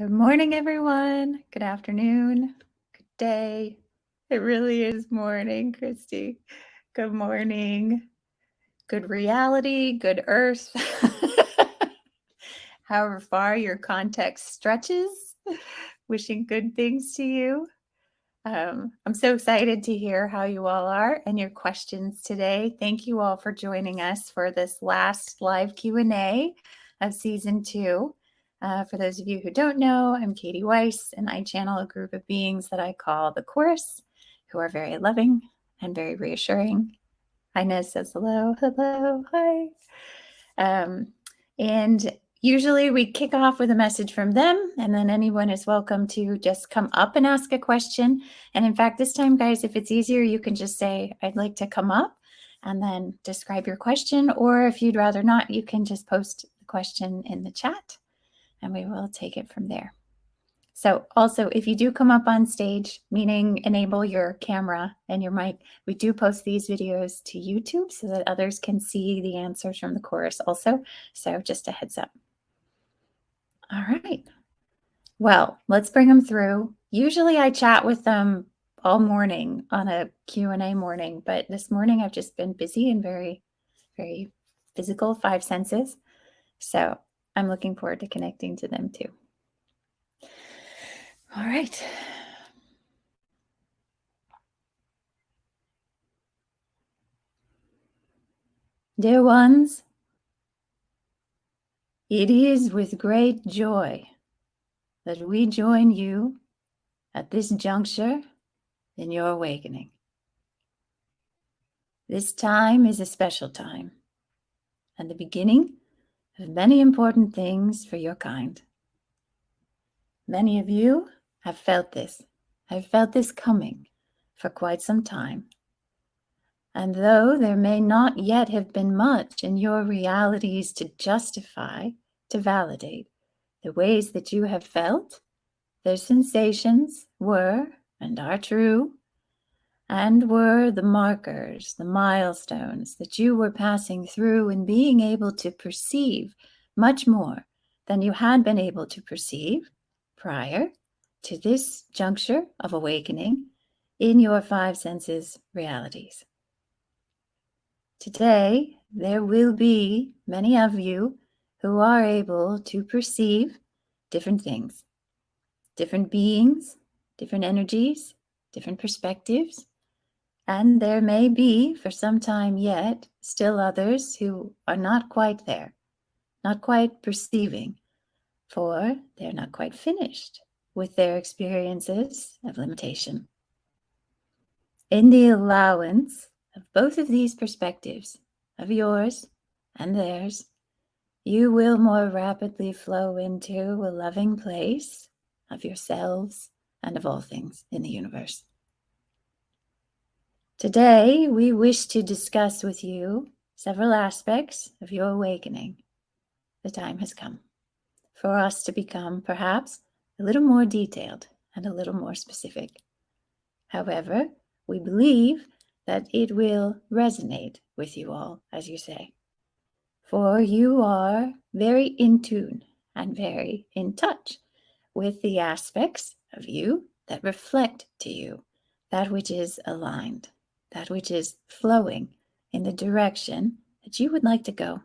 Good morning, everyone. Good afternoon. Good day. It really is morning, Christy. Good morning. Good reality, good earth. However far your context stretches, wishing good things to you. I'm so excited to hear how you all are and your questions today. Thank you all for joining us for this last live Q&A of season 2. For those of you who don't know, I'm Katie Weiss, and I channel a group of beings that I call the Chorus, who are very loving and very reassuring. Inez says hello, hi. And usually we kick off with a message from them, and then anyone is welcome to just come up and ask a question. And in fact, this time, guys, if it's easier, you can just say, I'd like to come up, and then describe your question. Or if you'd rather not, you can just post the question in the chat, and we will take it from there. So also, if you do come up on stage, meaning enable your camera and your mic, we do post these videos to YouTube so that others can see the answers from the chorus also. So just a heads up. All right. Well, let's bring them through. Usually I chat with them all morning on a Q&A morning, but this morning I've just been busy and very, very physical, 5 senses. So I'm looking forward to connecting to them too. All right. Dear ones, it is with great joy that we join you at this juncture in your awakening. This time is a special time and the beginning of many important things for your kind. Many of you have felt this coming for quite some time. And though there may not yet have been much in your realities to justify, to validate the ways that you have felt, their sensations were and are true, and were the markers, the milestones that you were passing through in being able to perceive much more than you had been able to perceive prior to this juncture of awakening in your 5 senses realities. Today, there will be many of you who are able to perceive different things, different beings, different energies, different perspectives, and there may be, for some time yet, still others who are not quite there, not quite perceiving, for they're not quite finished with their experiences of limitation. In the allowance of both of these perspectives, of yours and theirs, you will more rapidly flow into a loving place of yourselves and of all things in the universe. Today, we wish to discuss with you several aspects of your awakening. The time has come for us to become perhaps a little more detailed and a little more specific. However, we believe that it will resonate with you all, as you say, for you are very in tune and very in touch with the aspects of you that reflect to you that which is aligned, that which is flowing in the direction that you would like to go.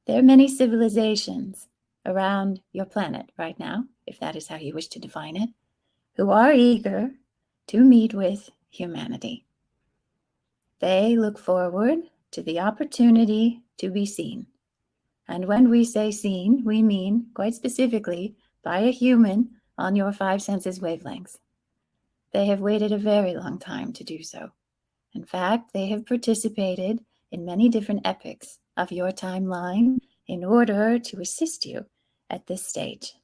There are many civilizations around your planet right now, if that is how you wish to define it, who are eager to meet with humanity. They look forward to the opportunity to be seen. And when we say seen, we mean quite specifically by a human on your 5 senses wavelengths. They have waited a very long time to do so. In fact, they have participated in many different epochs of your timeline in order to assist you at this stage.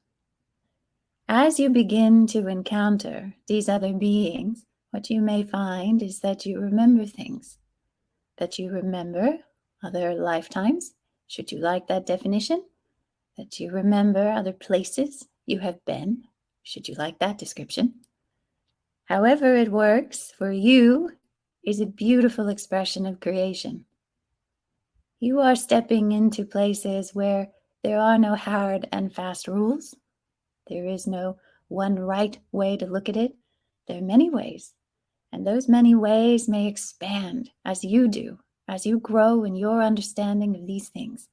As you begin to encounter these other beings, what you may find is that you remember things, that you remember other lifetimes, should you like that definition, that you remember other places you have been, should you like that description. However it works for you is a beautiful expression of creation. You are stepping into places where there are no hard and fast rules. There is no one right way to look at it. There are many ways, and those many ways may expand as you do, as you grow in your understanding of these things.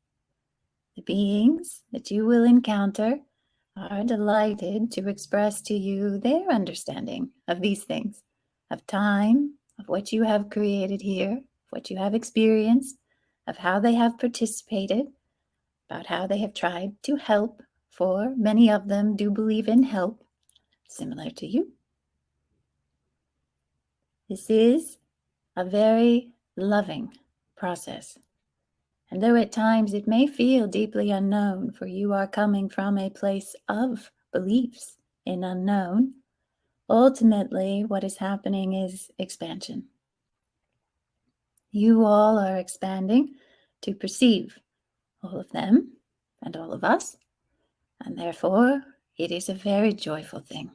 The beings that you will encounter are delighted to express to you their understanding of these things, of time, of what you have created here, of what you have experienced, of how they have participated, about how they have tried to help, for many of them do believe in help, similar to you. This is a very loving process. And though at times it may feel deeply unknown, for you are coming from a place of beliefs in unknown, ultimately what is happening is expansion. You all are expanding to perceive all of them and all of us, and therefore it is a very joyful thing.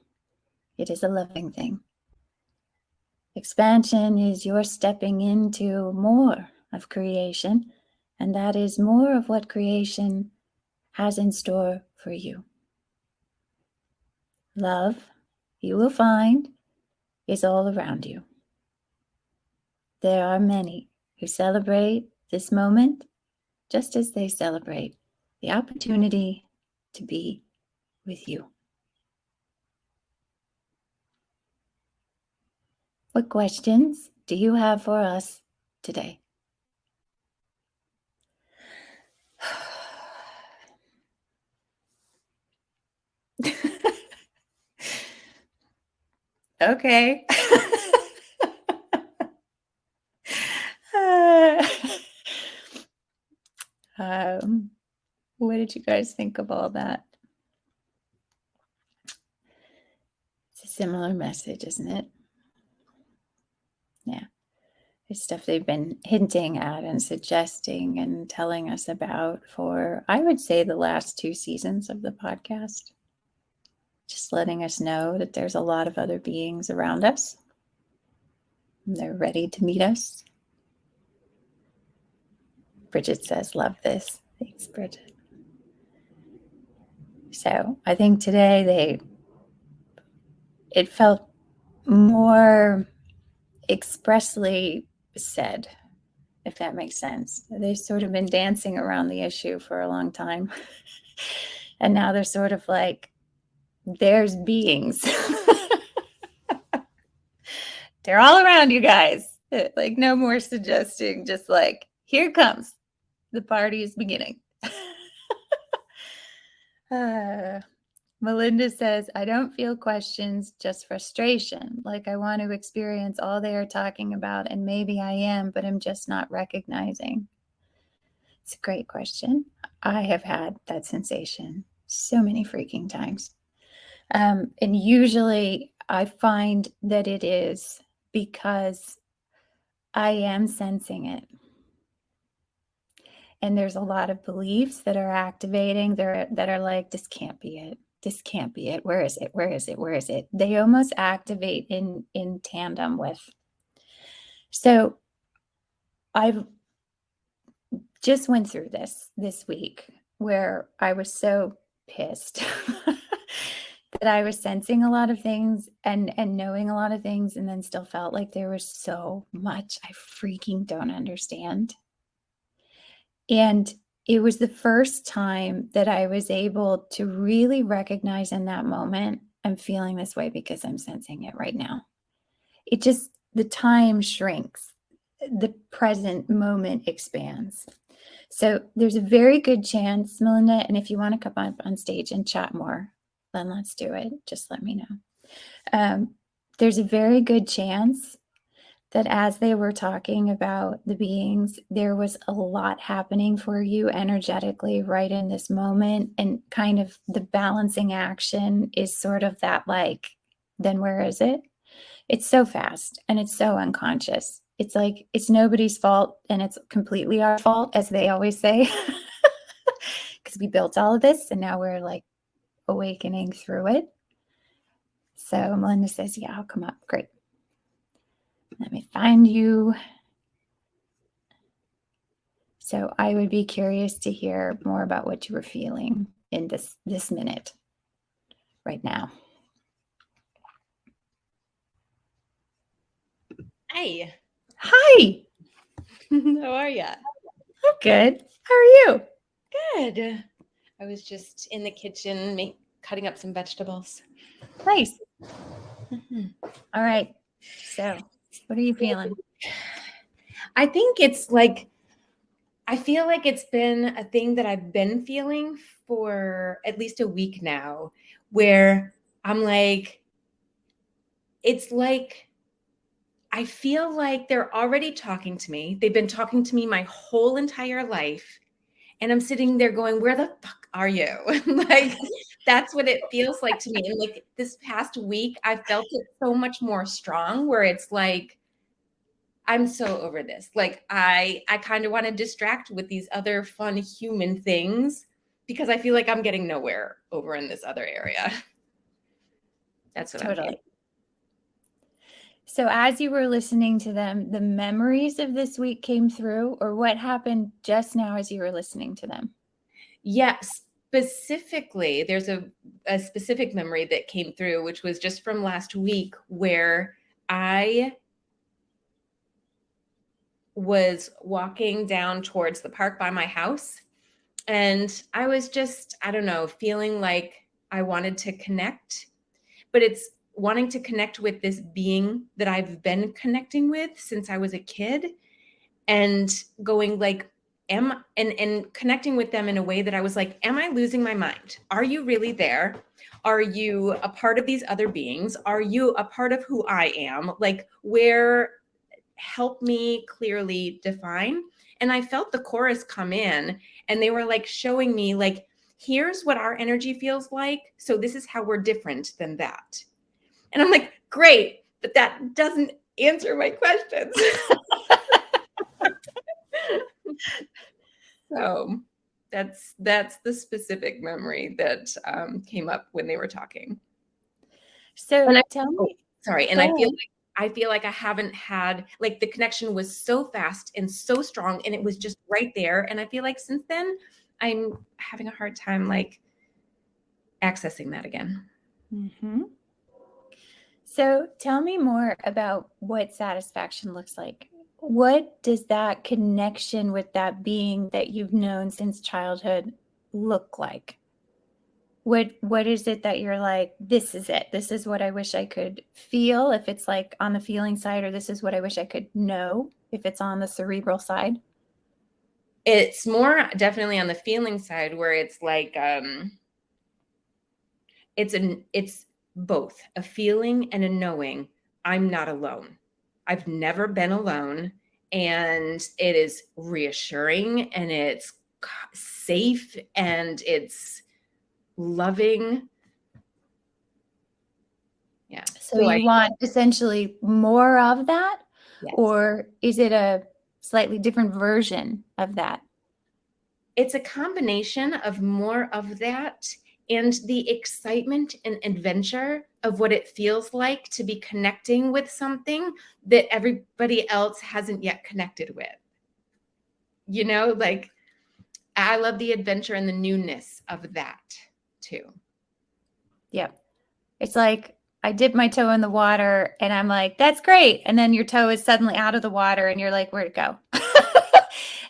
It is a loving thing. Expansion is your stepping into more of creation, and that is more of what creation has in store for you. Love, you will find, is all around you. There are many who celebrate this moment just as they celebrate the opportunity to be with you. What questions do you have for us today? Okay. What did you guys think of all that? It's a similar message, isn't it? Yeah. It's stuff they've been hinting at and suggesting and telling us about for, I would say, the last 2 seasons of the podcast. Just letting us know that there's a lot of other beings around us. And they're ready to meet us. Bridget says, love this. Thanks, Bridget. So I think today it felt more expressly said, if that makes sense. They've sort of been dancing around the issue for a long time. And now they're sort of like, there's beings. They're all around you guys. Like, no more suggesting, just like, here it comes. The party is beginning. Melinda says, I don't feel questions, just frustration. Like I want to experience all they are talking about, and maybe I am, but I'm just not recognizing. It's a great question. I have had that sensation so many freaking times. And usually I find that it is because I am sensing it. And there's a lot of beliefs that are activating that are like, this can't be it. This can't be it. Where is it? Where is it? Where is it? They almost activate in tandem with. So I've just went through this week where I was so pissed that I was sensing a lot of things and knowing a lot of things, and then still felt like there was so much I freaking don't understand. And it was the first time that I was able to really recognize in that moment, I'm feeling this way because I'm sensing it right now. It just, the time shrinks, the present moment expands. So there's a very good chance, Melinda, and if you want to come up on stage and chat more, then let's do it. Just let me know. There's a very good chance that as they were talking about the beings, there was a lot happening for you energetically right in this moment. And kind of the balancing action is sort of that, like, then where is it? It's so fast and it's so unconscious. It's like, it's nobody's fault and it's completely our fault, as they always say, because we built all of this and now we're like awakening through it. So Melinda says, yeah, I'll come up. Great. Let me find you. So I would be curious to hear more about what you were feeling in this minute. right now. Hi. Hi. How are ya? I'm good. How are you? Good. I was just in the kitchen cutting up some vegetables. Nice. All right. So, what are you feeling? I feel like it's been a thing that I've been feeling for at least a week now, where I'm like, it's like I feel like they're already talking to me. They've been talking to me my whole entire life. And I'm sitting there going, where the fuck are you? Like, that's what it feels like to me. And like this past week, I felt it so much more strong, where it's like, I'm so over this. Like, I kind of want to distract with these other fun human things because I feel like I'm getting nowhere over in this other area. That's what I'm feeling. Totally. So, as you were listening to them, the memories of this week came through, or what happened just now as you were listening to them? Yeah, specifically, there's a specific memory that came through, which was just from last week, where I was walking down towards the park by my house. And I was just, I don't know, feeling like I wanted to connect, but it's wanting to connect with this being that I've been connecting with since I was a kid, and going like, and connecting with them in a way that I was like, am I losing my mind? Are you really there? Are you a part of these other beings? Are you a part of who I am? Like, where, help me clearly define. And I felt the chorus come in, and they were like showing me like, here's what our energy feels like. So this is how we're different than that. And I'm like, great, but that doesn't answer my questions. So that's the specific memory that came up when they were talking. So, And tell me. sorry. And Go I ahead. feel like I haven't had, like, the connection was so fast and so strong, and it was just right there. And I feel like since then I'm having a hard time like accessing that again. Mm-hmm. So, tell me more about what satisfaction looks like. What does that connection with that being that you've known since childhood look like? What is it that you're like, this is it? This is what I wish I could feel if it's like on the feeling side, or this is what I wish I could know if it's on the cerebral side? It's more definitely on the feeling side, where it's like it's both a feeling and a knowing. I'm not alone. I've never been alone, and it is reassuring, and it's safe, and it's loving. Yeah. So you want essentially more of that, Yes. or is it a slightly different version of that? It's a combination of more of that and the excitement and adventure of what it feels like to be connecting with something that everybody else hasn't yet connected with. You know, like, I love the adventure and the newness of that too. Yeah. It's like I dip my toe in the water and I'm like, that's great. And then your toe is suddenly out of the water and you're like, where'd it go?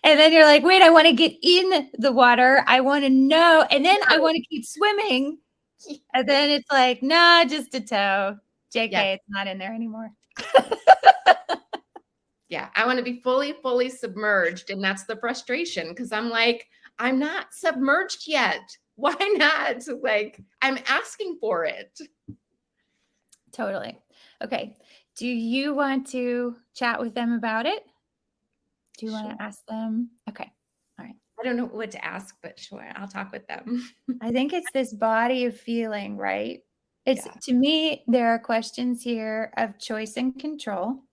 And then you're like, wait, I want to get in the water. I want to know. And then I want to keep swimming. And then it's like, nah, just a toe. JK, Yeah. it's not in there anymore. Yeah. I want to be fully submerged. And that's the frustration, because I'm like, I'm not submerged yet. Why not? Like, I'm asking for it. Totally. Okay. Do you want to chat with them about it? Do you want to ask them? Okay. All right. I don't know what to ask, but sure, I'll talk with them. I think it's this body of feeling, right? It's, Yeah. to me, there are questions here of choice and control.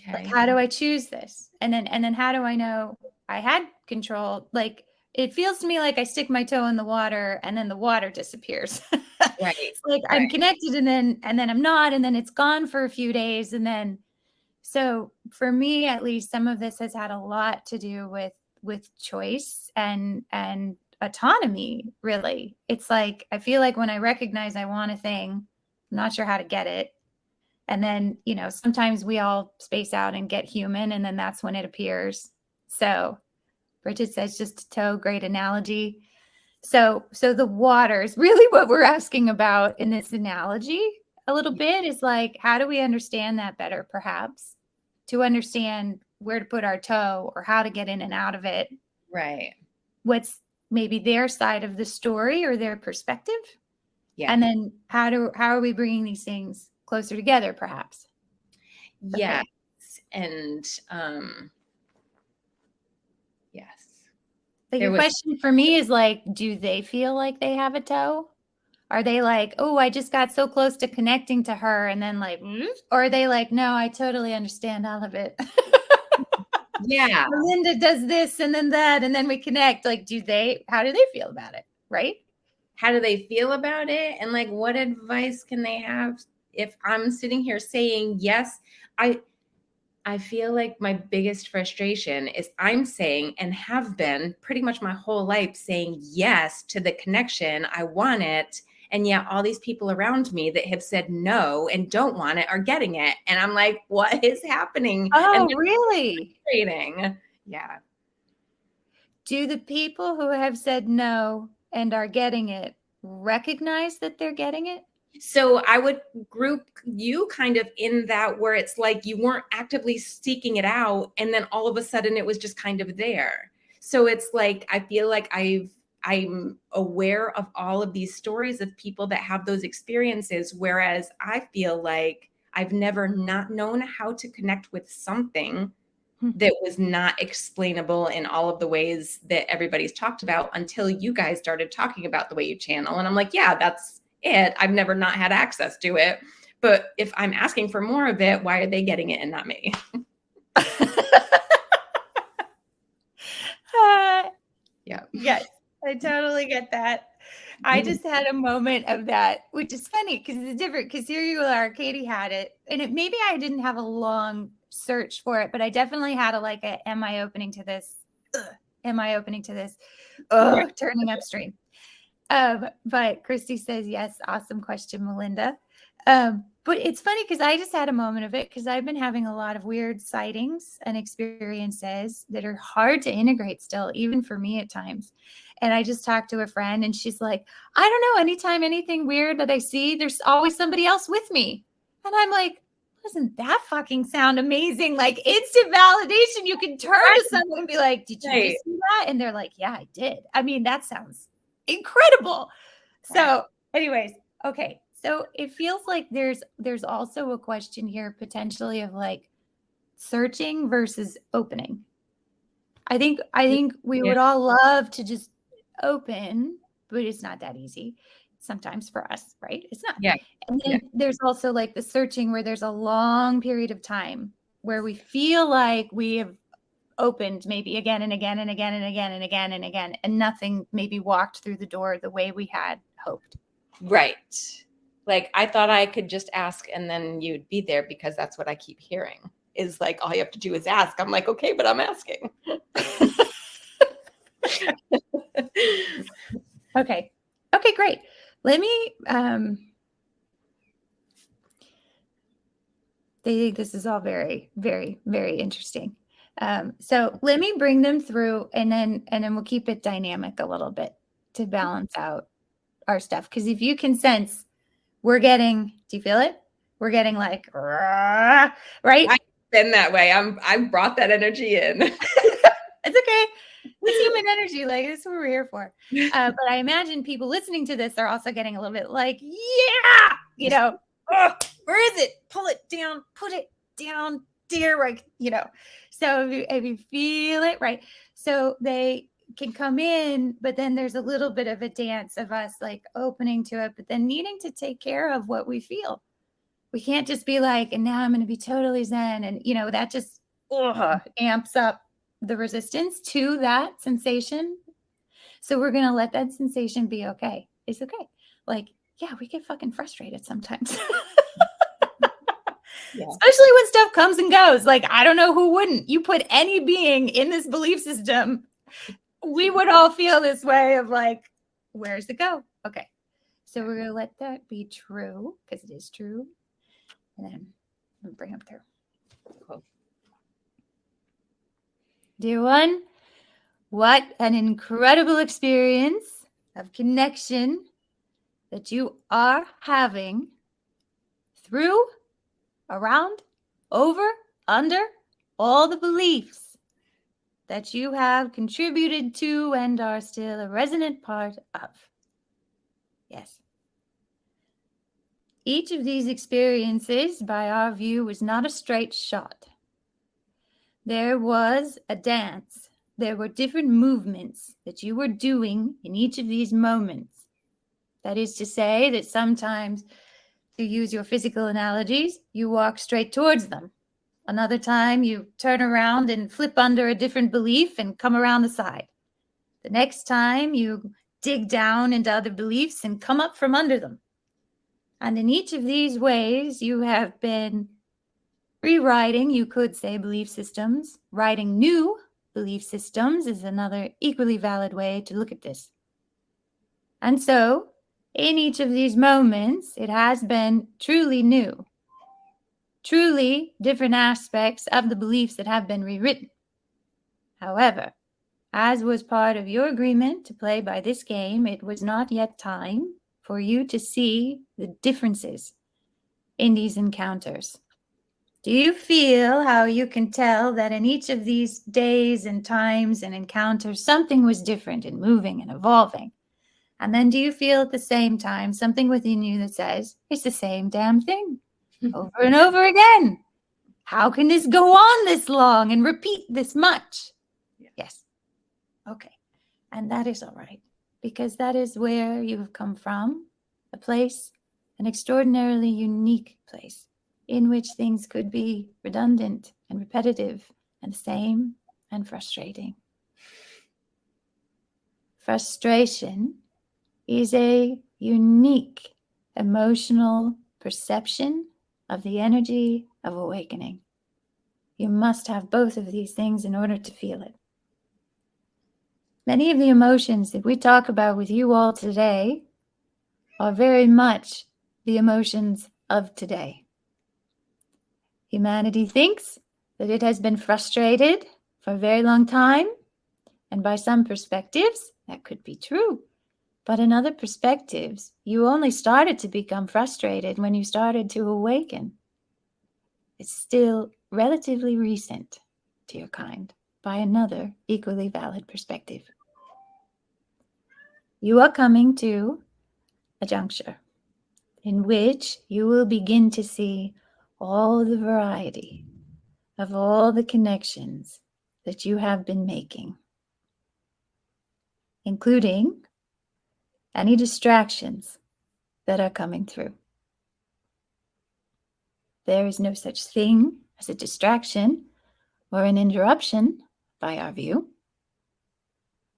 Like, Okay. how do I choose this? And then how do I know I had control? Like, it feels to me like I stick my toe in the water and then the water disappears. Right. It's like Right. I'm connected and then I'm not, and then it's gone for a few days. And then, so for me, at least, some of this has had a lot to do with choice and autonomy, really. It's like, I feel like when I recognize I want a thing, I'm not sure how to get it. And then, sometimes we all space out and get human, and then that's when it appears. So Bridget says just a toe, great analogy. So the water is really what we're asking about in this analogy a little bit, is like, how do we understand that better, perhaps, to understand where to put our toe or how to get in and out of it. Right. What's maybe their side of the story or their perspective. Yeah. And then how are we bringing these things closer together, perhaps? Yes. Okay. And yes. Like, your question for me is like, do they feel like they have a toe? Are they like, oh, I just got so close to connecting to her, and then like, or are they like, no, I totally understand all of it. Yeah. Melinda does this and then that, and then we connect. Like, how do they feel about it? Right? How do they feel about it? And like, what advice can they have if I'm sitting here saying, yes, I feel like my biggest frustration is I'm saying, and have been pretty much my whole life, saying yes to the connection. I want it. And yet all these people around me that have said no and don't want it are getting it. And I'm like, what is happening? Oh, really? Yeah. Do the people who have said no and are getting it recognize that they're getting it? So I would group you kind of in that, where it's like you weren't actively seeking it out, and then all of a sudden it was just kind of there. So it's like, I feel like I'm aware of all of these stories of people that have those experiences, whereas I feel like I've never not known how to connect with something that was not explainable in all of the ways that everybody's talked about, until you guys started talking about the way you channel. And I'm like, yeah, that's it. I've never not had access to it. But if I'm asking for more of it, why are they getting it and not me? Yeah. Yes, I totally get that. I just had a moment of that, which is funny because it's different. Because here you are, Katie had it, and maybe I didn't have a long search for it, but I definitely had am I opening to this? Am I opening to this? Turning upstream. But Christy says, yes, awesome question, Melinda. But it's funny because I just had a moment of it, because I've been having a lot of weird sightings and experiences that are hard to integrate still, even for me at times. And I just talked to a friend, and she's like, I don't know, anytime anything weird that I see, there's always somebody else with me. And I'm like, doesn't that fucking sound amazing? Like, instant validation. You can turn to someone and be like, did you just see that? And they're like, yeah, I did. I mean, that sounds incredible. So anyways, okay. So it feels like there's also a question here potentially of like searching versus opening. I think we would all love to just open, but it's not that easy sometimes for us, right? It's not. Yeah. And then there's also like the searching, where there's a long period of time where we feel like we have opened maybe again and again and again and again and again and again, and nothing maybe walked through the door the way we had hoped. Right. Like, I thought I could just ask and then you'd be there, because that's what I keep hearing, is like, all you have to do is ask. I'm like, okay, but I'm asking. Okay, great. Let me, they think this is all very, very, very interesting. So let me bring them through, and then we'll keep it dynamic a little bit to balance out our stuff. Because if you can sense, we're getting, do you feel it? We're getting like, right? I've been that way. I brought that energy in. It's okay. It's human energy. Like, this is what we're here for. But I imagine people listening to this are also getting a little bit like, yeah, where is it? Pull it down, put it down, dear. Like, so if you feel it, right? So they can come in, but then there's a little bit of a dance of us like opening to it, but then needing to take care of what we feel. We can't just be like, and now I'm going to be totally zen. And, that just amps up the resistance to that sensation. So we're going to let that sensation be okay. It's okay. Like, yeah, we get fucking frustrated sometimes. Yeah. Especially when stuff comes and goes. Like, I don't know who wouldn't. You put any being in this belief system, We would all feel this way of like, where's it go? Okay. So we're going to let that be true because it is true. And then we'll bring them through. Cool. Dear one, what an incredible experience of connection that you are having through, around, over, under all the beliefs that you have contributed to and are still a resonant part of. Yes. Each of these experiences, by our view, was not a straight shot. There was a dance. There were different movements that you were doing in each of these moments. That is to say that sometimes, to use your physical analogies, you walk straight towards them. Another time you turn around and flip under a different belief and come around the side. The next time you dig down into other beliefs and come up from under them. And in each of these ways, you have been rewriting, you could say, belief systems. Writing new belief systems is another equally valid way to look at this. And so, in each of these moments, it has been truly new. Truly different aspects of the beliefs that have been rewritten. However, as was part of your agreement to play by this game, it was not yet time for you to see the differences in these encounters. Do you feel how you can tell that in each of these days and times and encounters, something was different and moving and evolving? And then do you feel at the same time something within you that says, it's the same damn thing over and over again? How can this go on this long and repeat this much? Yes. Okay. And that is all right, because that is where you have come from, a place, an extraordinarily unique place in which things could be redundant and repetitive and same and frustrating. Frustration is a unique emotional perception of the energy of awakening. You must have both of these things in order to feel it. Many of the emotions that we talk about with you all today are very much the emotions of today. Humanity thinks that it has been frustrated for a very long time, and by some perspectives, that could be true. But in other perspectives, you only started to become frustrated when you started to awaken. It's still relatively recent to your kind, by another equally valid perspective. You are coming to a juncture in which you will begin to see all the variety of all the connections that you have been making, including any distractions that are coming through. There is no such thing as a distraction or an interruption by our view.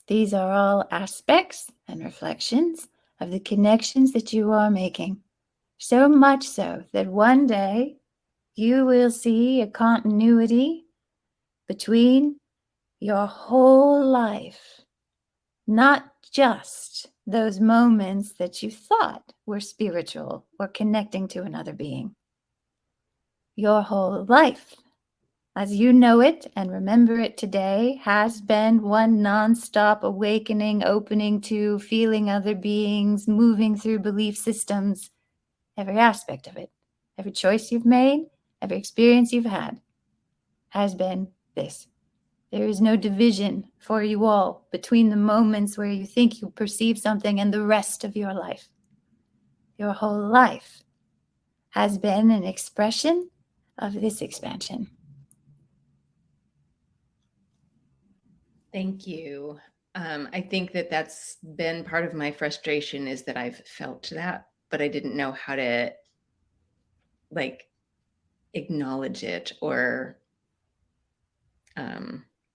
These are all aspects and reflections of the connections that you are making. So much so that one day you will see a continuity between your whole life, not just those moments that you thought were spiritual or connecting to another being. Your whole life, as you know it and remember it today, has been one nonstop awakening, opening to feeling other beings, moving through belief systems, every aspect of it, every choice you've made, every experience you've had has been this. There is no division for you all between the moments where you think you perceive something and the rest of your life. Your whole life has been an expression of this expansion. Thank you. I think that that's been part of my frustration, is that I've felt that, but I didn't know how to acknowledge it or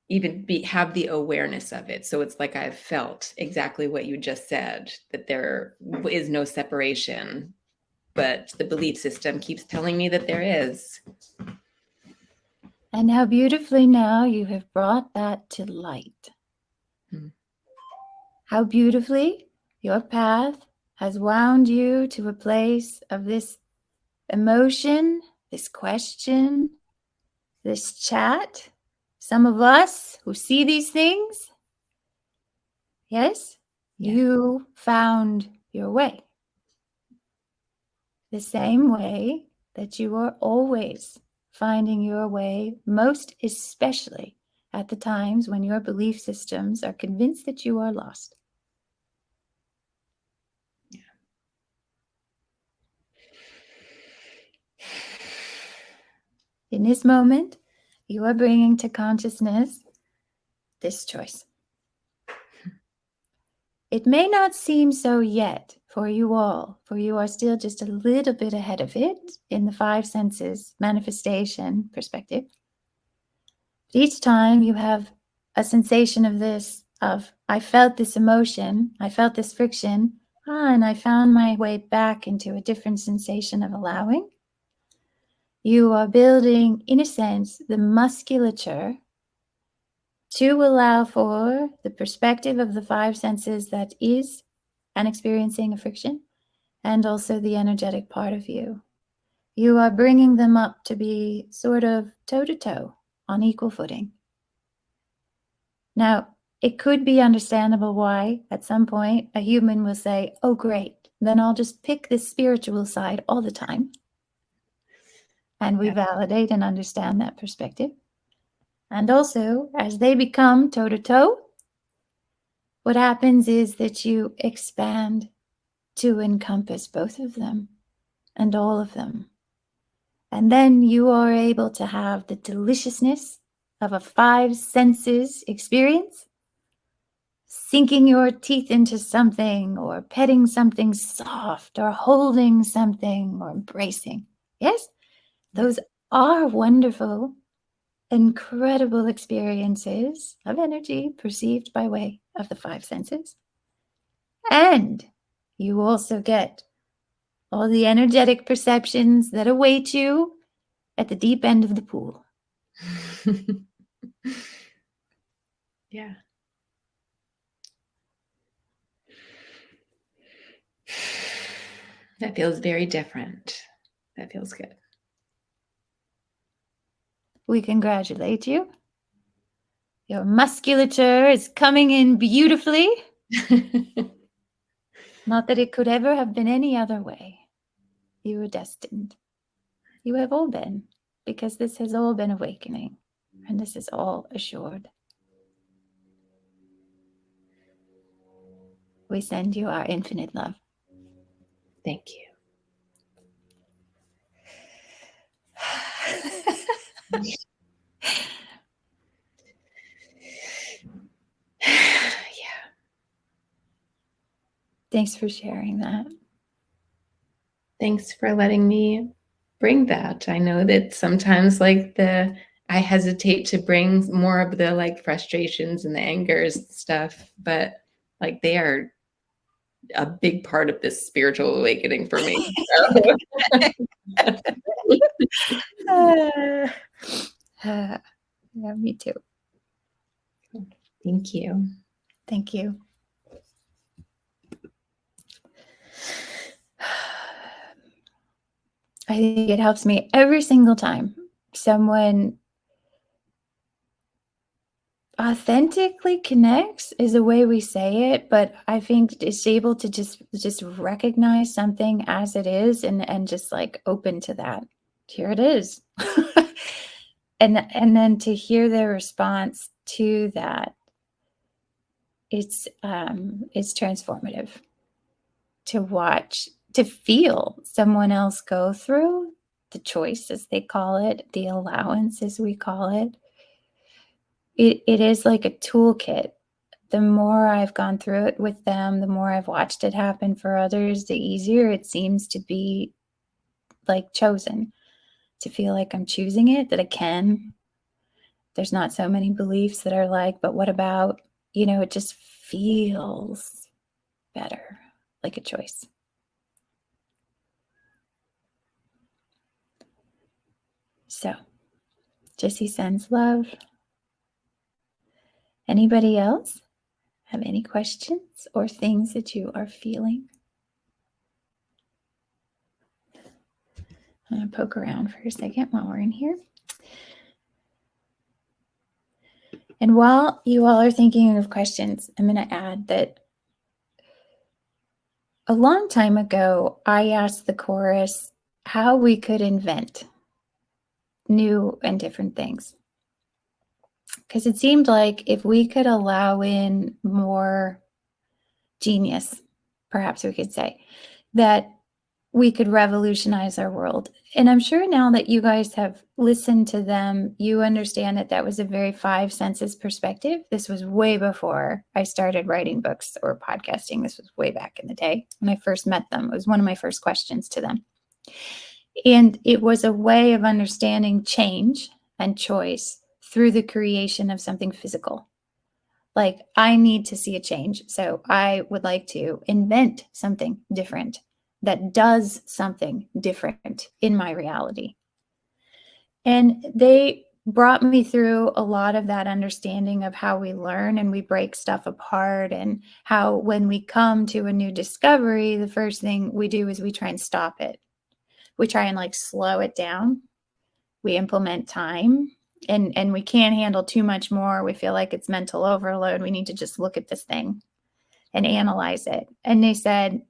even have the awareness of it. So it's like I've felt exactly what you just said, that there is no separation, but the belief system keeps telling me that there is. And how beautifully now you have brought that to light. how beautifully your path has wound you to a place of this emotion, this question, this chat. Some of us who see these things, yes, you found your way. The same way that you are always finding your way, most especially at the times when your belief systems are convinced that you are lost. Yeah. In this moment, you are bringing to consciousness this choice. It may not seem so yet for you all, for you are still just a little bit ahead of it in the five senses manifestation perspective. But each time you have a sensation of this, of I felt this emotion, I felt this friction, and I found my way back into a different sensation of allowing. You are building, in a sense, the musculature to allow for the perspective of the five senses that is and experiencing a friction, and also the energetic part of you. You are bringing them up to be sort of toe-to-toe on equal footing. Now, it could be understandable why at some point a human will say, oh, great, then I'll just pick this spiritual side all the time. And we validate and understand that perspective. And also, as they become toe-to-toe, what happens is that you expand to encompass both of them and all of them. And then you are able to have the deliciousness of a five senses experience, sinking your teeth into something or petting something soft or holding something or embracing. Yes, those are wonderful, incredible experiences of energy perceived by way of the five senses. And you also get all the energetic perceptions that await you at the deep end of the pool. Yeah. That feels very different. That feels good. We congratulate you. Your musculature is coming in beautifully. Not that it could ever have been any other way. You were destined. You have all been, because this has all been awakening, and this is all assured. We send you our infinite love. Thank you. Yeah. Thanks for sharing that. Thanks for letting me bring that. I know that sometimes I hesitate to bring more of the like frustrations and the angers and stuff, but like they are a big part of this spiritual awakening for me. Yeah, me too. Thank you. Thank you. I think it helps me every single time someone authentically connects is the way we say it, but I think it's able to just recognize something as it is and just like open to that. Here it is. and then to hear their response to that, it's transformative to watch, to feel someone else go through the choice, as they call it, the allowance, as we call it. It is like a toolkit. The more I've gone through it with them, the more I've watched it happen for others, the easier it seems to be like chosen, to feel like I'm choosing it, that I can. There's not so many beliefs that are like, but what about, it just feels better, like a choice. So, Jessie sends love. Anybody else? have any questions or things that you are feeling? I'm going to poke around for a second while we're in here. And while you all are thinking of questions, I'm going to add that a long time ago, I asked the chorus how we could invent new and different things. Because it seemed like if we could allow in more genius, perhaps we could say, that we could revolutionize our world. And I'm sure now that you guys have listened to them, you understand that that was a very five senses perspective. This was way before I started writing books or podcasting. This was way back in the day when I first met them. It was one of my first questions to them. And it was a way of understanding change and choice through the creation of something physical. Like, I need to see a change. So I would like to invent something different that does something different in my reality. And they brought me through a lot of that understanding of how we learn and we break stuff apart, and how when we come to a new discovery, the first thing we do is we try and stop it. We try and like slow it down. We implement time, and we can't handle too much more. We feel like it's mental overload. We need to just look at this thing and analyze it. And they said,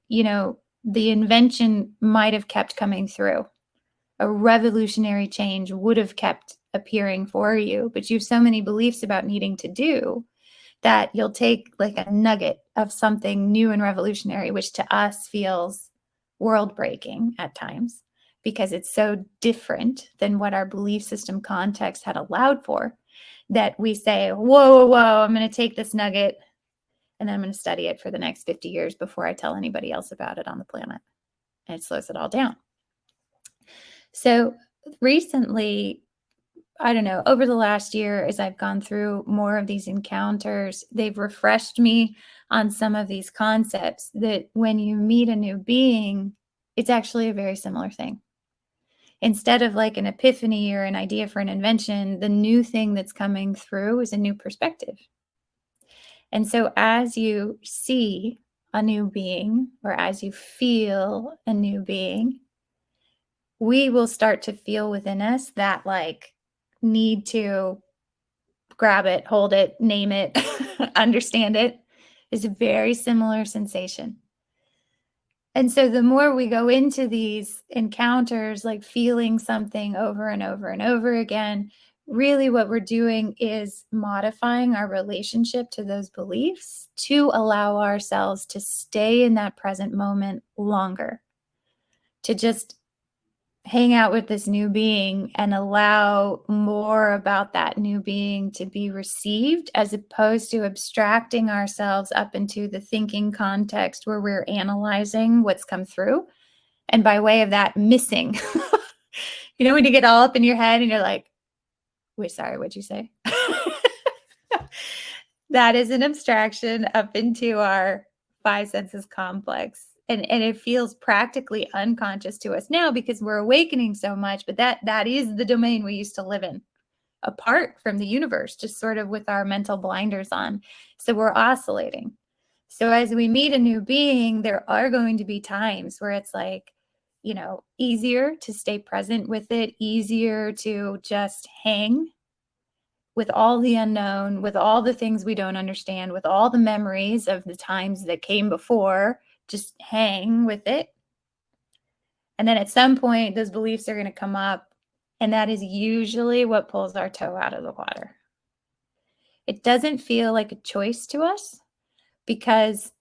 the invention might have kept coming through. A revolutionary change would have kept appearing for you, but you have so many beliefs about needing to do that you'll take like a nugget of something new and revolutionary, which to us feels world breaking at times because it's so different than what our belief system context had allowed for, that we say, whoa, I'm going to take this nugget and then I'm going to study it for the next 50 years before I tell anybody else about it on the planet. And it slows it all down. So recently, I don't know, over the last year, as I've gone through more of these encounters, they've refreshed me on some of these concepts that when you meet a new being, it's actually a very similar thing. Instead of like an epiphany or an idea for an invention, the new thing that's coming through is a new perspective. And so as you see a new being, or as you feel a new being, we will start to feel within us that like need to grab it, hold it, name it, understand it, is a very similar sensation. And so the more we go into these encounters, like feeling something over and over and over again, really what we're doing is modifying our relationship to those beliefs to allow ourselves to stay in that present moment longer, to just hang out with this new being and allow more about that new being to be received, as opposed to abstracting ourselves up into the thinking context where we're analyzing what's come through. And by way of that, missing. When you get all up in your head and you're like, wait, sorry, what'd you say? That is an abstraction up into our five senses complex. And it feels practically unconscious to us now because we're awakening so much, but that is the domain we used to live in, apart from the universe, just sort of with our mental blinders on. So we're oscillating. So as we meet a new being, there are going to be times where it's like, easier to stay present with it, easier to just hang with all the unknown, with all the things we don't understand, with all the memories of the times that came before, just hang with it. And then at some point, those beliefs are going to come up. And that is usually what pulls our toe out of the water. It doesn't feel like a choice to us because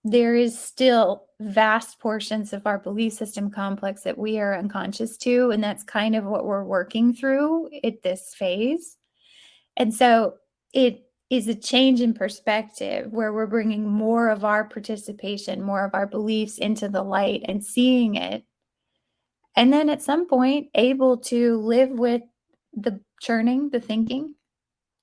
there is still vast portions of our belief system complex that we are unconscious to. And that's kind of what we're working through at this phase. And so it is a change in perspective where we're bringing more of our participation, more of our beliefs into the light and seeing it. And then at some point, able to live with the churning, the thinking.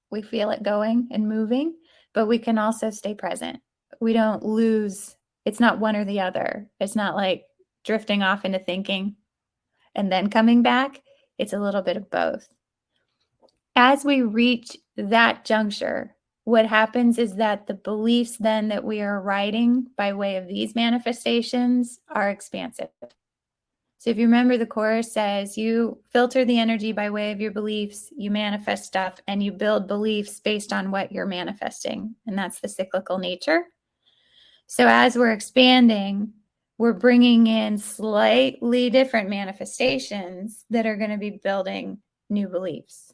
We feel it going and moving, but we can also stay present. We don't lose. It's not one or the other. It's not like drifting off into thinking and then coming back. It's a little bit of both. As we reach that juncture, what happens is that the beliefs then that we are writing by way of these manifestations are expansive. So if you remember, the chorus says you filter the energy by way of your beliefs, you manifest stuff, and you build beliefs based on what you're manifesting. And that's the cyclical nature. So as we're expanding, we're bringing in slightly different manifestations that are going to be building new beliefs.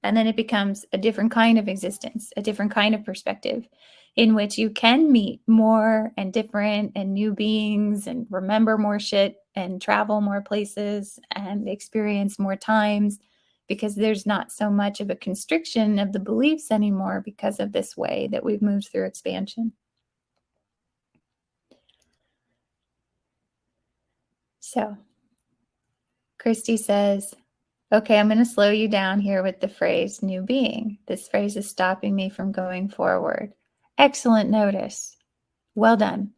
And then it becomes a different kind of existence, a different kind of perspective in which you can meet more and different and new beings and remember more shit and travel more places and experience more times, because there's not so much of a constriction of the beliefs anymore because of this way that we've moved through expansion. So Christy says, okay, I'm going to slow you down here with the phrase new being. This phrase is stopping me from going forward. Excellent notice. Well done.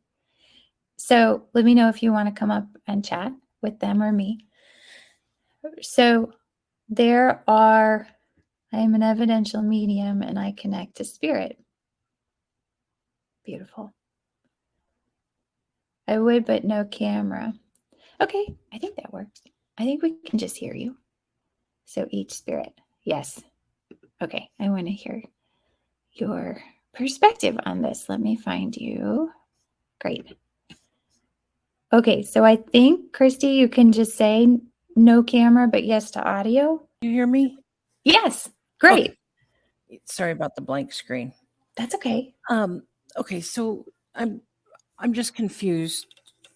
So let me know if you want to come up and chat with them or me. So I am an evidential medium and I connect to spirit. Beautiful. I would, but no camera. Okay, I think that works. I think we can just hear you. So each spirit. Yes. Okay, I want to hear your perspective on this. Let me find you. Great. Okay, so I think, Christy, you can just say no camera, but yes to audio. You hear me? Yes, great. Okay. Sorry about the blank screen. That's okay. Okay, so I'm just confused.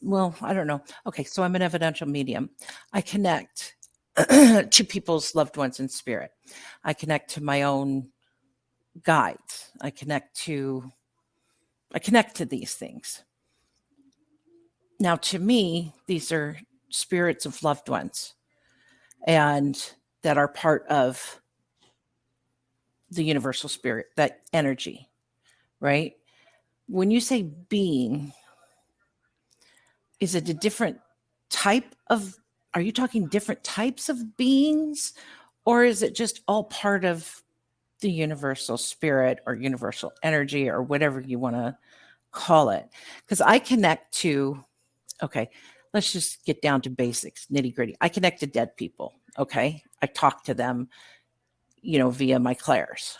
Well, I don't know. Okay, so I'm an evidential medium. I connect to people's loved ones in spirit. I connect to my own guides. I connect to these things. Now, to me, these are spirits of loved ones and that are part of the universal spirit, that energy, right? When you say being, is it a different type of, are you talking different types of beings? Or is it just all part of the universal spirit or universal energy or whatever you want to call it? Because I connect to, okay, let's just get down to basics, nitty gritty. I connect to dead people. Okay. I talk to them, via my clairs.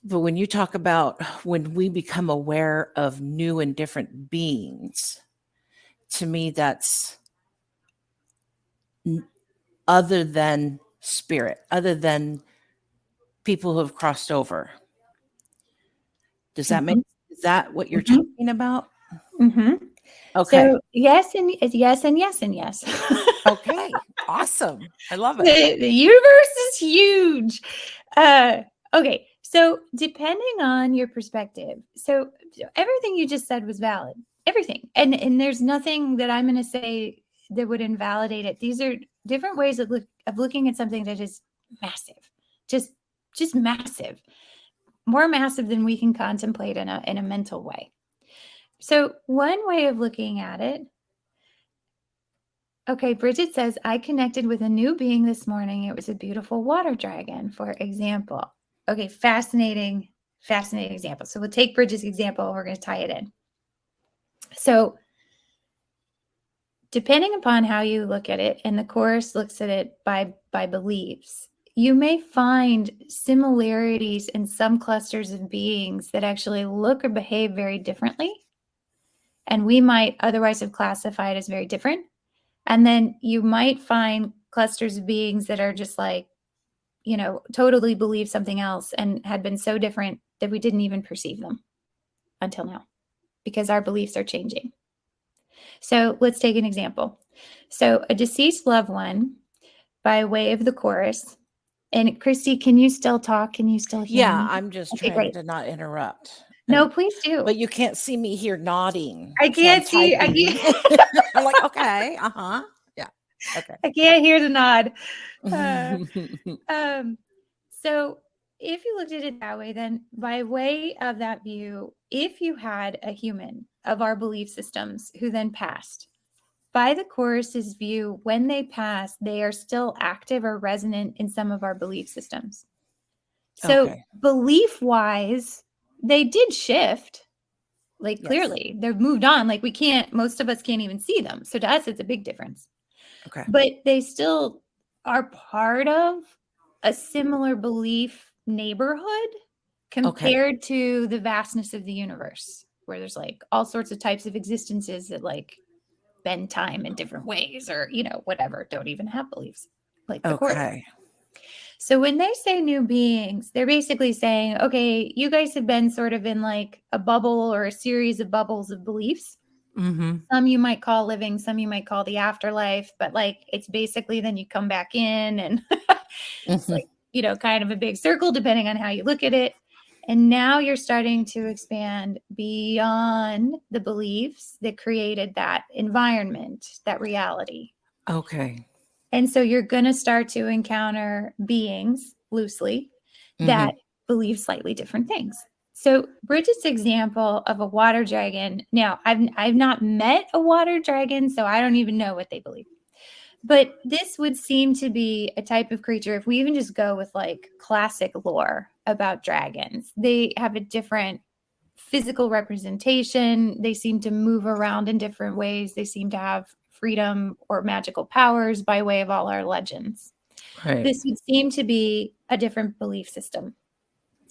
But when you talk about when we become aware of new and different beings, to me, that's other than spirit, other than people who have crossed over. Does that make, is that what you're talking about? Mm-hmm. Okay. So yes and yes and yes and yes. Okay. Awesome. I love it. The universe is huge. Okay. So depending on your perspective, so everything you just said was valid. Everything. And there's nothing that I'm going to say that would invalidate it. These are different ways of looking at something that is massive. Just massive. More massive than we can contemplate in a mental way. So one way of looking at it, okay, Bridget says, I connected with a new being this morning. It was a beautiful water dragon, for example. Okay, fascinating example. So we'll take Bridget's example and we're going to tie it in. So depending upon how you look at it, and the course looks at it by beliefs, you may find similarities in some clusters of beings that actually look or behave very differently. And we might otherwise have classified as very different. And then you might find clusters of beings that are just like, totally believe something else and had been so different that we didn't even perceive them until now because our beliefs are changing. So let's take an example. So a deceased loved one, by way of the chorus, and Christy, can you still talk? Can you still hear me? Yeah, I'm just trying to not interrupt. No, please do. But you can't see me here nodding. I can't so see. I'm like, okay, yeah, okay. I can't hear the nod. So if you looked at it that way, then by way of that view, if you had a human of our belief systems who then passed, by the chorus's view, when they pass, they are still active or resonant in some of our belief systems. So Okay. belief wise, they did shift. Like Yes. clearly they've moved on. Like most of us can't even see them. So to us, it's a big difference. Okay. But they still are part of a similar belief neighborhood compared to the vastness of the universe, where there's like all sorts of types of existences that like bend time in different ways, or, whatever, don't even have beliefs, like the Course. Okay. So when they say new beings, they're basically saying, okay, you guys have been sort of in like a bubble or a series of bubbles of beliefs. Mm-hmm. Some you might call living, some you might call the afterlife, but like it's basically then you come back in and it's like, kind of a big circle depending on how you look at it. And now you're starting to expand beyond the beliefs that created that environment, that reality. Okay. And so you're going to start to encounter beings loosely that believe slightly different things. So Bridget's example of a water dragon. Now, I've not met a water dragon, so I don't even know what they believe. But this would seem to be a type of creature, if we even just go with like classic lore about dragons, they have a different physical representation. They seem to move around in different ways. They seem to have freedom or magical powers by way of all our legends. Right. This would seem to be a different belief system.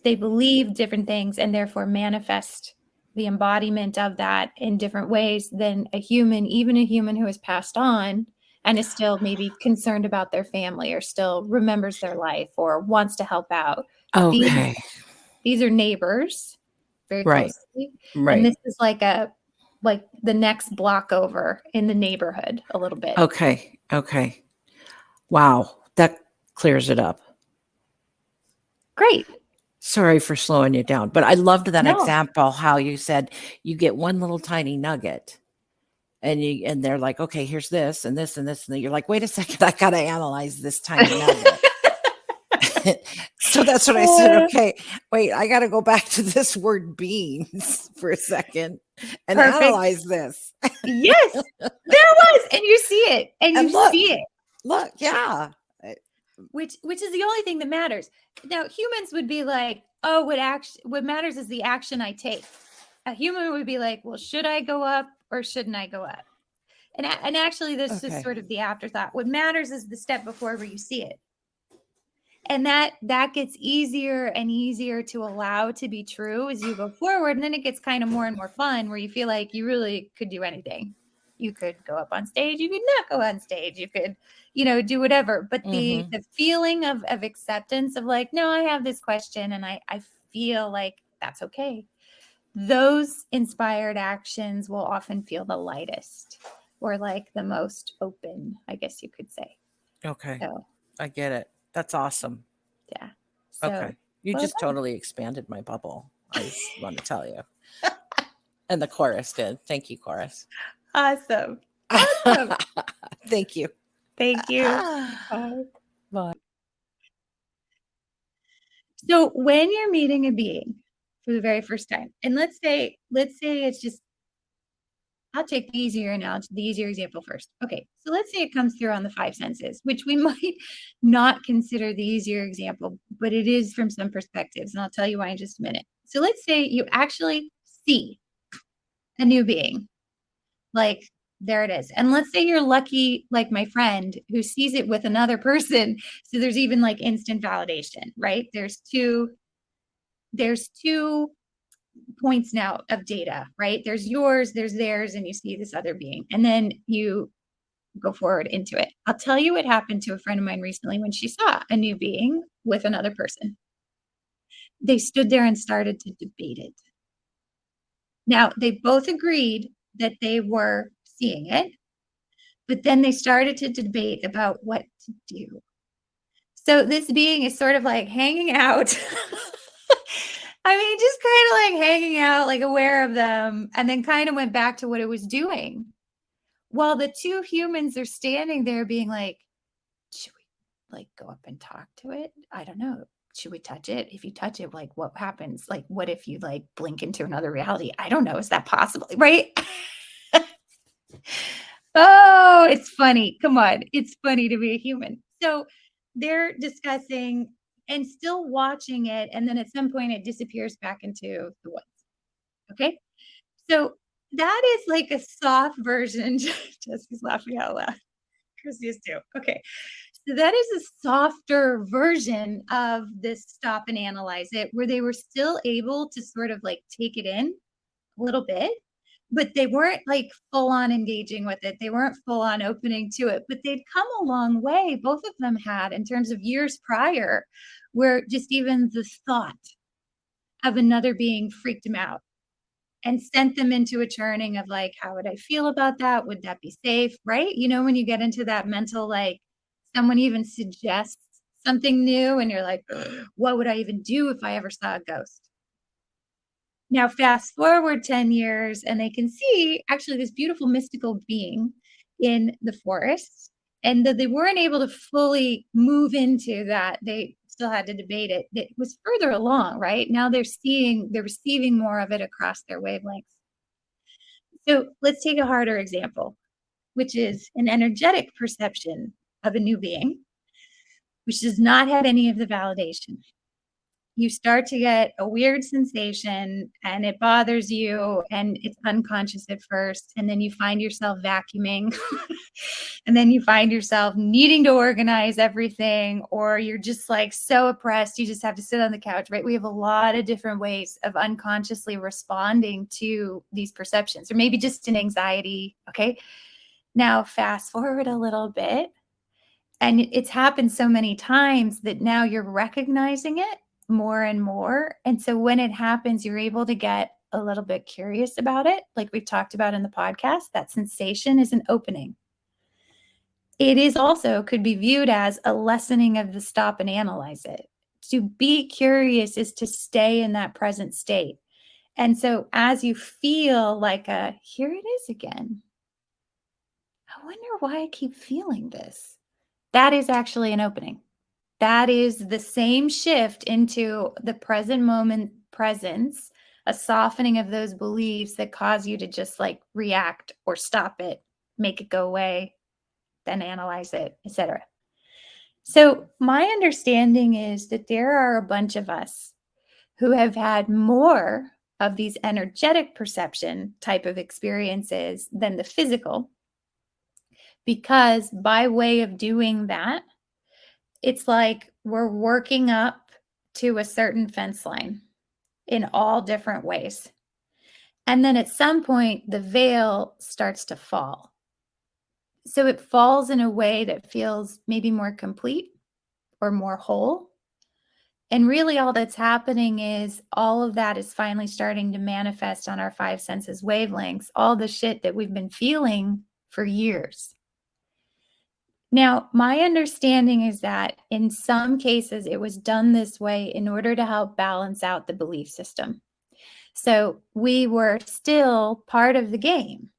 They believe different things and therefore manifest the embodiment of that in different ways than a human, even a human who has passed on and is still maybe concerned about their family or still remembers their life or wants to help out. Okay. These are neighbors very Right. closely. Right. And this is like the next block over in the neighborhood a little bit. Okay. Okay. Wow. That clears it up. Great. Sorry for slowing you down, but I loved that No. example, how you said you get one little tiny nugget and they're like, okay, here's this and this and this. And you're like, wait a second, I got to analyze this tiny nugget. So that's what I said. Okay, wait, I got to go back to this word beans for a second and Perfect. analyze this. Yes, there was. And you see it. And you look, see it. Look, yeah. Which is the only thing that matters. Now, humans would be like, oh, what matters is the action I take. A human would be like, well, should I go up or shouldn't I go up? And actually, this is sort of the afterthought. What matters is the step before where you see it. And that gets easier and easier to allow to be true as you go forward. And then it gets kind of more and more fun where you feel like you really could do anything. You could go up on stage. You could not go on stage. You could, do whatever. But the feeling of acceptance of like, no, I have this question and I feel like that's okay. Those inspired actions will often feel the lightest or like the most open, I guess you could say. Okay. So, I get it. That's awesome. yeah. So, okay. You just totally expanded my bubble. I just want to tell you. And the chorus did. Thank you, chorus. Awesome. Thank you. Thank you. Bye. Bye. So when you're meeting a being for the very first time, and let's say it's just, I'll take the easier analogy, the easier example first. Okay, so let's say it comes through on the five senses, which we might not consider the easier example, but it is from some perspectives, and I'll tell you why in just a minute. So let's say you actually see a new being, like there it is. And let's say you're lucky, like my friend who sees it with another person. So there's even like instant validation, right? There's two points now of data, right? There's yours, there's theirs, and you see this other being. And then you go forward into it. I'll tell you what happened to a friend of mine recently when she saw a new being with another person. They stood there and started to debate it. Now, they both agreed that they were seeing it, but then they started to debate about what to do. So this being is sort of like hanging out. I mean, just kind of like hanging out, like aware of them, and then kind of went back to what it was doing. While the two humans are standing there being like, should we like go up and talk to it? I don't know. Should we touch it? If you touch it, like what happens? Like, what if you like blink into another reality? I don't know. Is that possible? Right? Oh, it's funny. Come on. It's funny to be a human. So they're discussing and still watching it. And then at some point it disappears back into the woods. Okay. So that is like a soft version. Jesse's laughing out loud. Chrissy is too. Okay. So that is a softer version of this stop and analyze it, where they were still able to sort of like take it in a little bit, but they weren't like full on engaging with it. They weren't full on opening to it, but they'd come a long way. Both of them had, in terms of years prior, where just even the thought of another being freaked them out and sent them into a churning of like, how would I feel about that? Would that be safe? Right? You know, when you get into that mental, like someone even suggests something new and you're like, what would I even do if I ever saw a ghost? Now, fast forward 10 years, and they can see actually this beautiful mystical being in the forest. And that they weren't able to fully move into that. They still had to debate it. It was further along, right? Now they're receiving more of it across their wavelengths. So let's take a harder example, which is an energetic perception of a new being, which does not have any of the validation. You start to get a weird sensation and it bothers you and it's unconscious at first. And then you find yourself vacuuming and then you find yourself needing to organize everything, or you're just like so oppressed. You just have to sit on the couch, right? We have a lot of different ways of unconsciously responding to these perceptions, or maybe just an anxiety. Okay. Now, fast forward a little bit. And it's happened so many times that now you're recognizing it more and more. And so when it happens, you're able to get a little bit curious about it. Like we've talked about in the podcast, that sensation is an opening. It is also could be viewed as a lessening of the stop and analyze it. To be curious is to stay in that present state. And so as you feel like here it is again. I wonder why I keep feeling this. That is actually an opening. That is the same shift into the present moment presence, a softening of those beliefs that cause you to just like react or stop it, make it go away, then analyze it, etc. So my understanding is that there are a bunch of us who have had more of these energetic perception type of experiences than the physical, because by way of doing that, it's like we're working up to a certain fence line in all different ways. And then at some point, the veil starts to fall. So it falls in a way that feels maybe more complete or more whole. And really, all that's happening is all of that is finally starting to manifest on our five senses wavelengths, all the shit that we've been feeling for years. Now, my understanding is that in some cases, it was done this way in order to help balance out the belief system. So we were still part of the game.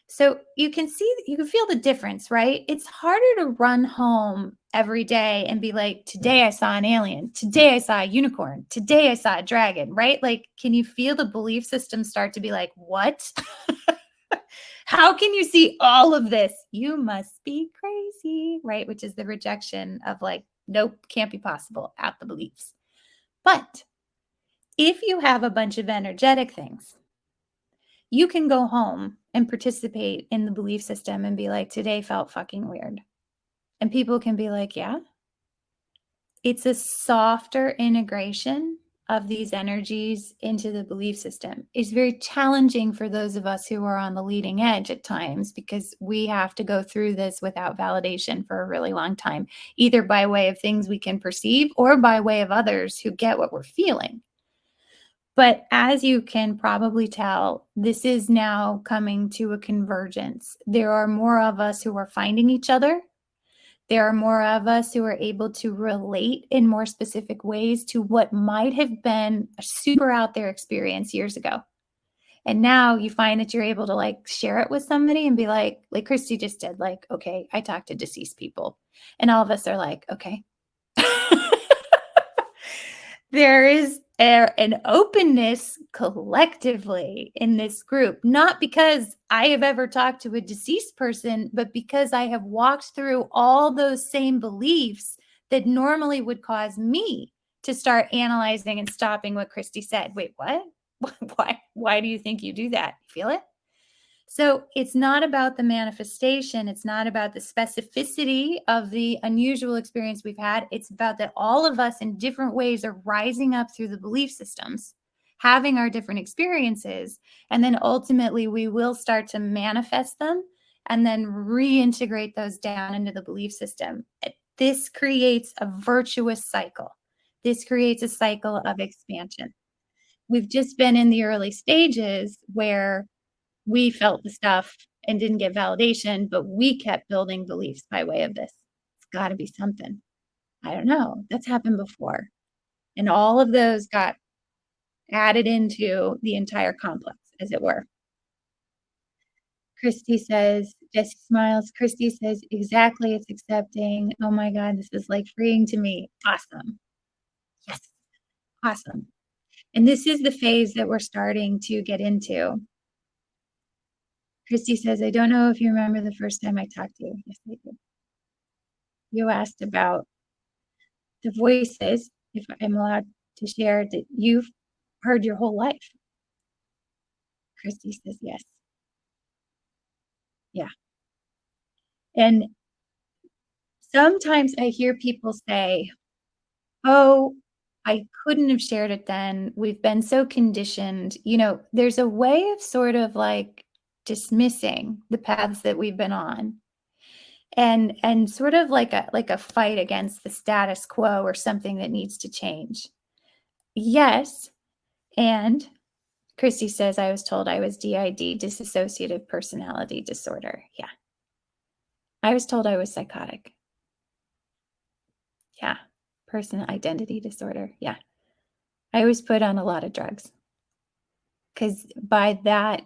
So you can feel the difference, right? It's harder to run home every day and be like, today I saw an alien. Today I saw a unicorn. Today I saw a dragon, right? Like, can you feel the belief system start to be like, what? How can you see all of this? You must be crazy, right? Which is the rejection of like, nope, can't be possible at the beliefs. But if you have a bunch of energetic things, you can go home and participate in the belief system and be like, today felt fucking weird. And people can be like, yeah. It's a softer integration of these energies into the belief system. It's very challenging for those of us who are on the leading edge at times, because we have to go through this without validation for a really long time, either by way of things we can perceive or by way of others who get what we're feeling. But as you can probably tell, this is now coming to a convergence. There are more of us who are finding each other. There are more of us who are able to relate in more specific ways to what might have been a super out there experience years ago. And now you find that you're able to like share it with somebody and be like Christy just did, like, okay, I talk to deceased people. And all of us are like, okay. There is an openness collectively in this group, not because I have ever talked to a deceased person, but because I have walked through all those same beliefs that normally would cause me to start analyzing and stopping what Christy said. Wait, what? Why do you think you do that? Feel it? So it's not about the manifestation. It's not about the specificity of the unusual experience we've had. It's about that all of us in different ways are rising up through the belief systems, having our different experiences. And then ultimately we will start to manifest them and then reintegrate those down into the belief system. This creates a virtuous cycle. This creates a cycle of expansion. We've just been in the early stages where we felt the stuff and didn't get validation, but we kept building beliefs by way of this. It's got to be something. I don't know. That's happened before. And all of those got added into the entire complex, as it were. Christy says, Jessie smiles. Christy says, exactly, it's accepting. Oh my God, this is like freeing to me. Awesome. Yes, awesome. And this is the phase that we're starting to get into. Christy says, I don't know if you remember the first time I talked to you. Yes, I do. You asked about the voices, if I'm allowed to share, that you've heard your whole life. Christy says, yes. Yeah. And sometimes I hear people say, oh, I couldn't have shared it then. We've been so conditioned. You know, there's a way of sort of like dismissing the paths that we've been on. And sort of like a fight against the status quo or something that needs to change. Yes. And Christy says, I was told I was DID, dissociative personality disorder. Yeah. I was told I was psychotic. Yeah. Person identity disorder. Yeah. I was put on a lot of drugs. Because by that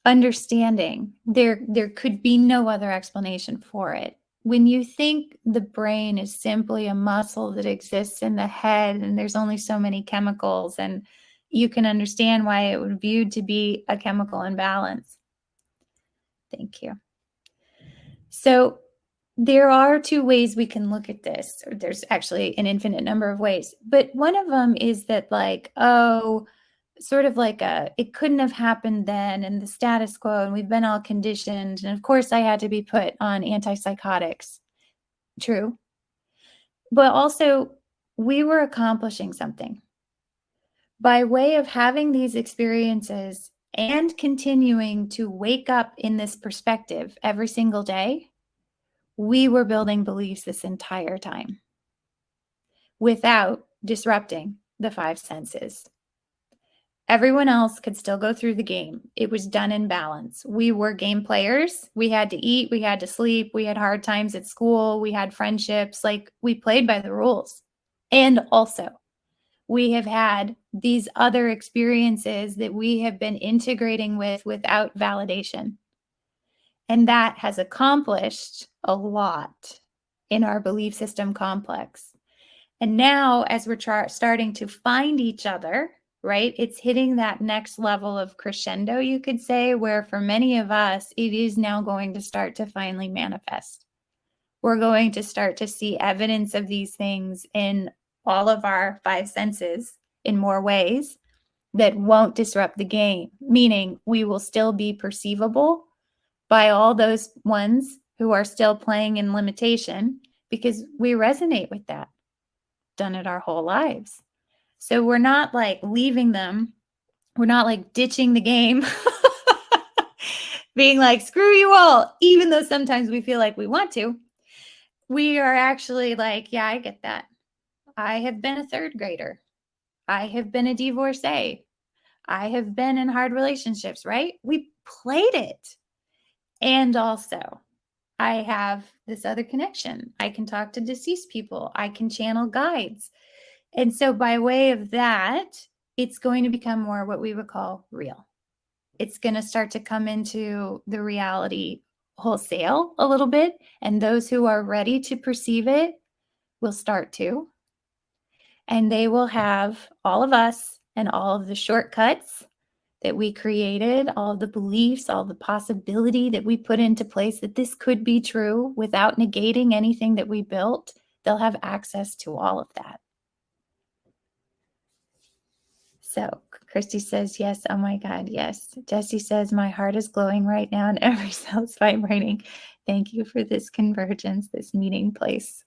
understanding, there could be no other explanation for it. When you think the brain is simply a muscle that exists in the head and there's only so many chemicals, and you can understand why it would be viewed to be a chemical imbalance. Thank you. So there are two ways we can look at this. There's actually an infinite number of ways, but one of them is that like, oh, sort of like it couldn't have happened then and the status quo, and we've been all conditioned. And of course I had to be put on antipsychotics. True. But also we were accomplishing something by way of having these experiences and continuing to wake up in this perspective every single day. We were building beliefs this entire time without disrupting the five senses. Everyone else could still go through the game. It was done in balance. We were game players. We had to eat. We had to sleep. We had hard times at school. We had friendships. Like, we played by the rules. And also, we have had these other experiences that we have been integrating with without validation. And that has accomplished a lot in our belief system complex. And now, as we're starting to find each other, right, it's hitting that next level of crescendo, you could say, where for many of us, it is now going to start to finally manifest. We're going to start to see evidence of these things in all of our five senses in more ways that won't disrupt the game, meaning we will still be perceivable by all those ones who are still playing in limitation, because we resonate with that. Done it our whole lives. So we're not like leaving them. We're not like ditching the game, being like, screw you all, even though sometimes we feel like we want to. We are actually like, yeah, I get that. I have been a third grader. I have been a divorcee. I have been in hard relationships, right? We played it. And also, I have this other connection. I can talk to deceased people. I can channel guides. And so by way of that, it's going to become more what we would call real. It's going to start to come into the reality wholesale a little bit. And those who are ready to perceive it will start to. And they will have all of us and all of the shortcuts that we created, all of the beliefs, all the possibility that we put into place that this could be true without negating anything that we built. They'll have access to all of that. So Christy says, yes. Oh my God, yes. Jessie says, my heart is glowing right now and every cell is vibrating. Thank you for this convergence, this meeting place.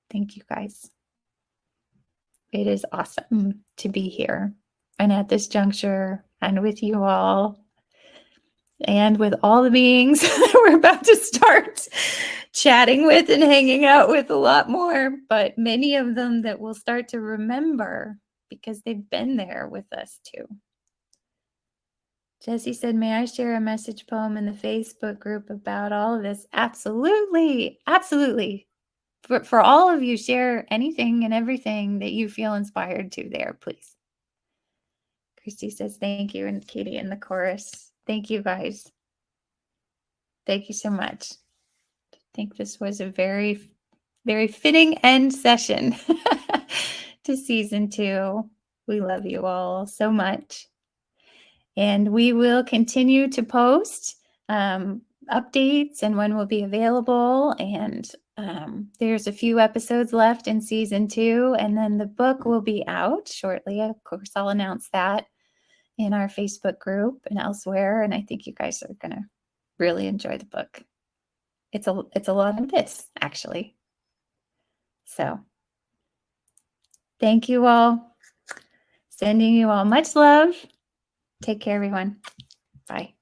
Thank you guys. It is awesome to be here and at this juncture and with you all and with all the beings that we're about to start chatting with and hanging out with a lot more, but many of them that we'll start to remember because they've been there with us too. Jessie said, may I share a message poem in the Facebook group about all of this? Absolutely. Absolutely. For all of you, share anything and everything that you feel inspired to there, please. Christy says, thank you. And Katie in the chorus. Thank you, guys. Thank you so much. I think this was a very, very fitting end session to season 2. We love you all so much. And we will continue to post updates and when we'll be available. And there's a few episodes left in season 2. And then the book will be out shortly. Of course, I'll announce that in our Facebook group and elsewhere. And I think you guys are going to really enjoy the book. It's a lot of this, actually. So thank you all. Sending you all much love. Take care, everyone. Bye.